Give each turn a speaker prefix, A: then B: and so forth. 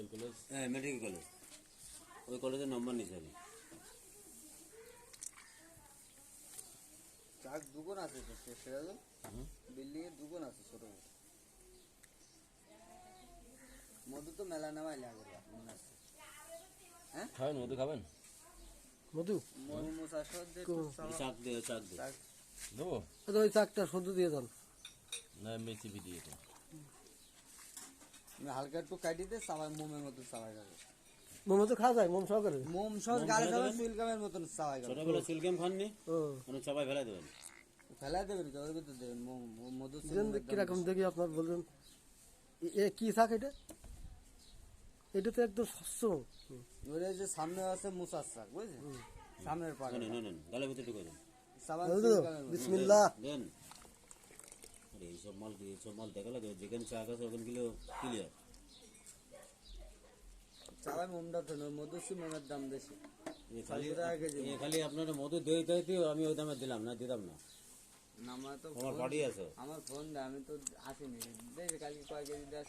A: Medical college.
B: হ্যাঁ medical college, ওই কলেজের নম্বর নিয়েছি আমি।
C: চাক দুগুণ আছে তো সিরাজুল, বিল্ডিং এর দুগুণ আছে ছোট বড়। মধু তো মেলা নামাই লাগে মনে আছে।
A: খাবেন মধু খাবেন?
D: মধু
C: মধু চাষ
B: চাক দে, চাক দে।
A: দেবো
D: আচ্ছা, ওই চাকটা শুধু দিয়ে দেন।
A: না এমনি চিপি দিয়ে তো।
C: হালকা একটু কাটি দিয়ে চাবাই মোমের মতন চাবাই যাবে।
D: মোমো তো খাওয়া যায়, মোম সহকারে।
C: মোম সহ গালে যাবে সুইলকামের মতন চাবাই যাবে।
B: ছোটবেলা চুলকেম খাননি,
D: ও
B: মানে সবাই ফেলাই দেবেন।
C: ফেলাই দেবেন তো ওই ভিতর দেবেন মধু
D: দেন কিরকম দেখি আপনার বলবেন। এ কি শাক এটা? এটা তো একদম স্বচ্ছ।
C: ওরে যে সামনে আছে মুসার শাক বুঝলেন, সামনের পাড়ে
B: নেন নেন, গালের ভিতরে ঢুকে দেন।
C: চাবাই
D: বুঝলো?
C: সুইলকামের মতন।
D: বিসমিল্লাহ।
B: দেন। আরে এইসব মাল দেখা লাগে, যেখানে চাক আছে ওখানে গেলেও ক্লিয়ার।
C: চাবাই মোমটা তো নয়, মধু সি মোমের দাম বেশি।
B: খালি আপনার মধু দই দইতেও আমি ওই দামে দিলাম না, দিতাম না।
C: আমার তো
B: আমার বাড়ি আছে।
C: আমার ফোন দেয়, আমি তো আসিনি, দেখি কালকে কয় কেজি দেয়।